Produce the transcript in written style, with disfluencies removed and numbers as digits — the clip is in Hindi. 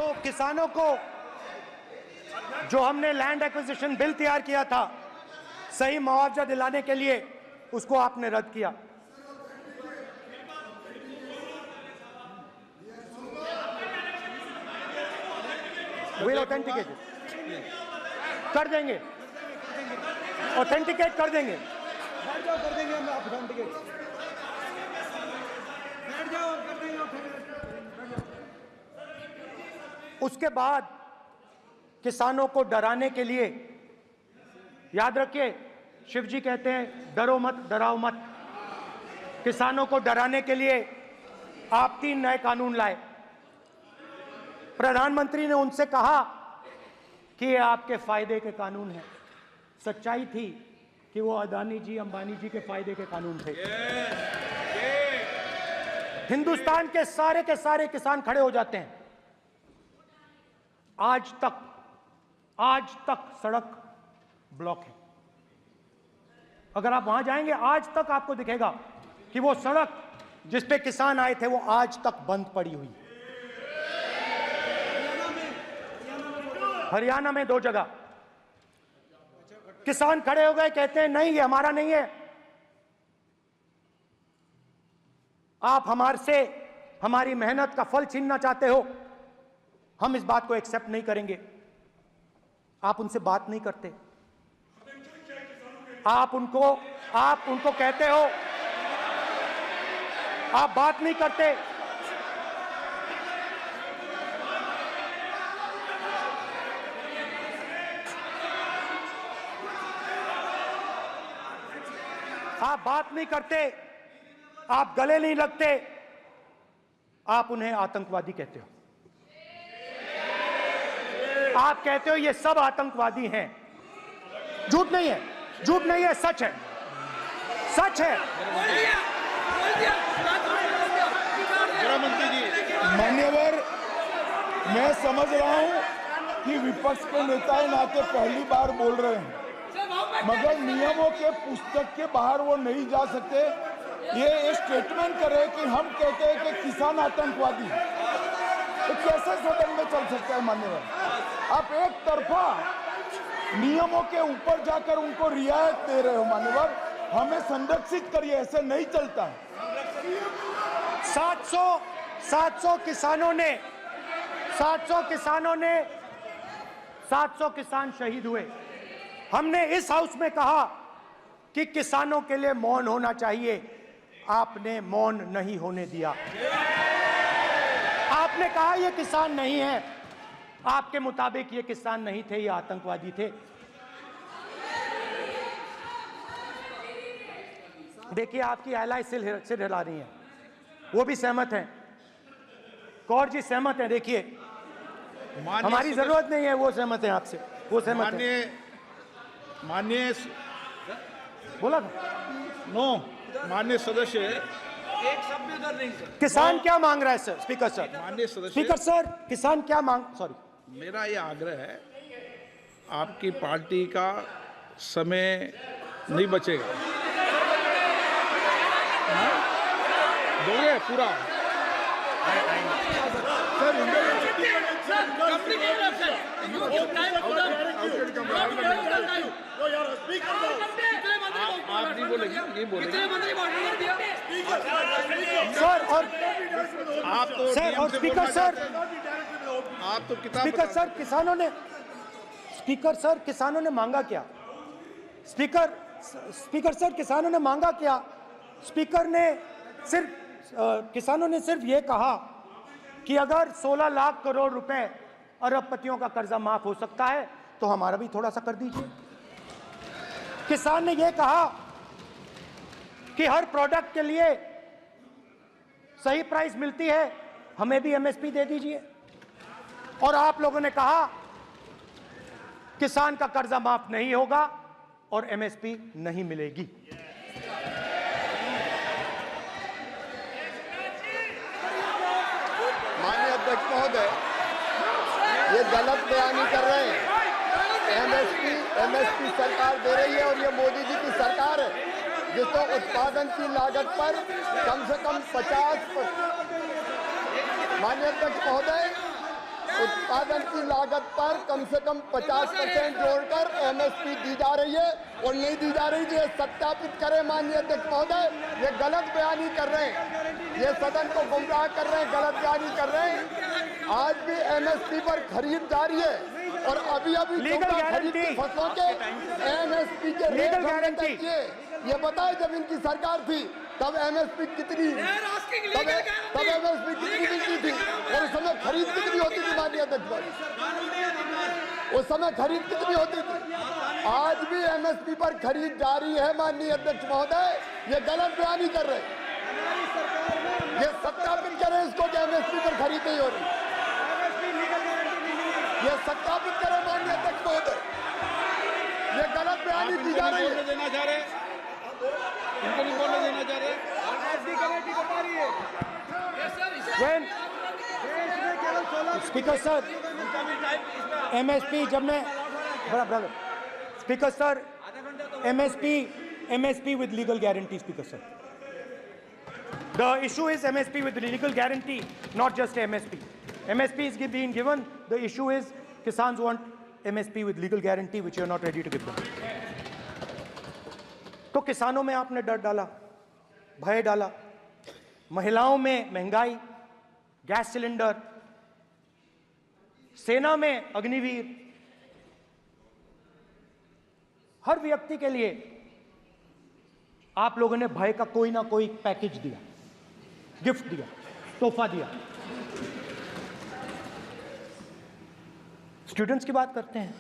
तो किसानों को जो हमने लैंड एक्विजिशन बिल तैयार किया था सही मुआवजा दिलाने के लिए, उसको आपने रद्द किया। विल ऑथेंटिकेट कर देंगे, ऑथेंटिकेट कर देंगे, कर देंगे हम ऑथेंटिकेट, बैठ जाओ कर देंगे ऑथेंटिकेट। उसके बाद किसानों को डराने के लिए, याद रखिए शिव जी कहते हैं डरो मत डराओ मत, किसानों को डराने के लिए आप 3 नए कानून लाए। प्रधानमंत्री ने उनसे कहा कि ये आपके फायदे के कानून हैं। सच्चाई थी कि वो अदानी जी अंबानी जी के फायदे के कानून थे। हिंदुस्तान के सारे किसान खड़े हो जाते हैं। आज तक सड़क ब्लॉक है। अगर आप वहां जाएंगे आज तक आपको दिखेगा कि वो सड़क जिस पे किसान आए थे वो आज तक बंद पड़ी हुई। हरियाणा में 2 जगह किसान खड़े हो गए, कहते हैं नहीं ये हमारा नहीं है, आप हमारे से हमारी मेहनत का फल छीनना चाहते हो, हम इस बात को एक्सेप्ट नहीं करेंगे। आप उनसे बात नहीं करते, आप उनको कहते हो, आप बात नहीं करते। आप बात नहीं करते, आप गले नहीं लगते, आप उन्हें आतंकवादी कहते हो। आप कहते हो ये सब आतंकवादी हैं। झूठ नहीं है, झूठ नहीं है, सच है, सच है। मान्यवर, मैं समझ रहा हूं कि विपक्ष के नेता नाते पहली बार बोल रहे हैं, मगर नियमों के पुस्तक के बाहर वो नहीं जा सकते। ये स्टेटमेंट करे कि हम कहते हैं कि किसान आतंकवादी, तो कैसे सदन में चल सकता है मान्यवर? आप एक तरफा नियमों के ऊपर जाकर उनको रियायत दे रहे हो मान्यवर, हमें संरक्षित करिए, ऐसे नहीं चलता है। 700 किसान शहीद हुए। हमने इस हाउस में कहा कि किसानों के लिए मौन होना चाहिए, आपने मौन नहीं होने दिया। आपने कहा ये किसान नहीं है, आपके मुताबिक ये किसान नहीं थे, ये आतंकवादी थे। देखिए आपकी एलाय सिर हिला रही है, वो भी सहमत हैं, कौर जी सहमत हैं। देखिए हमारी जरूरत नहीं है, वो सहमत हैं आपसे, वो सहमत हैं। माननीय बोला था नो, माननीय सदस्य, एक शब्द उधर नहीं सर। किसान क्या मांग रहा है सर? स्पीकर सर, माननीय सदस्य, स्पीकर सर, किसान क्या मांग, सॉरी, मेरा ये आग्रह है, आपकी पार्टी का समय नहीं बचेगा, दोगे पूरा आप नहीं बोलेंगे, ये बोलेंगे सर। और आप तो सर और स्पीकर सर, आप तो किताब स्पीकर सर, किसानों ने मांगा क्या? स्पीकर सर, किसानों ने मांगा क्या? किसानों ने सिर्फ ये कहा कि अगर 16 लाख करोड़ रुपए अरबपतियों का कर्जा माफ हो सकता है तो हमारा भी थोड़ा सा कर दीजिए। किसान ने यह कहा कि हर प्रोडक्ट के लिए सही प्राइस मिलती है, हमें भी एमएसपी दे दीजिए। और आप लोगों ने कहा किसान का कर्जा माफ नहीं होगा और एमएसपी नहीं मिलेगी। माननीय अध्यक्ष महोदय, ये गलत बयानी कर रहे हैं। एमएसपी सरकार दे रही है और ये मोदी जी की सरकार है जिसको उत्पादन की लागत पर कम से कम 50। माननीय अध्यक्ष महोदय, उत्पादन की लागत पर कम से कम 50% जोड़कर एमएसपी दी जा रही है और नहीं दी जा रही। ये सत्यापित करें माननीय अध्यक्ष महोदय, ये गलत बयानी कर रहे हैं, ये सदन को गुमराह कर रहे हैं, गलत बयानी कर रहे हैं। आज भी एमएसपी पर खरीद जारी है और अभी लीगल गारंटी फसलों के एमएसपी के रेट हमने तय किए। ये बताए जब इनकी सरकार थी तब एमएसपी कितनी तब एमएसपी कितनी मिलती थी और उस समय खरीद कितनी होती थी माननीय अध्यक्ष? उस समय खरीद कितनी होती थी? आज भी एमएसपी पर खरीद जारी है माननीय अध्यक्ष महोदय, ये गलत बयानी कर रहे हैं। ये सत्यापित करें इसको कि एमएसपी पर खरीद नहीं हो रही, ये सत्यापित करें माननीय अध्यक्ष महोदय, ये गलत बयानी की जा रही है। देना चाह रहे इनको नहीं बोलने देना चाह रहे। When स्पीकर सर एमएसपी जब मैं brother speaker sir MSP with legal guarantee, speaker sir. The issue is MSP with legal guarantee, not just MSP. MSP is being given. The issue is Kisans want MSP with legal guarantee, which you are not ready to give them. तो किसानों में आपने डर डाला, भय डाला, महिलाओं में महंगाई, गैस सिलेंडर, सेना में अग्निवीर, हर व्यक्ति के लिए आप लोगों ने भय का कोई ना कोई पैकेज दिया, गिफ्ट दिया, तोहफा दिया। स्टूडेंट्स की बात करते हैं।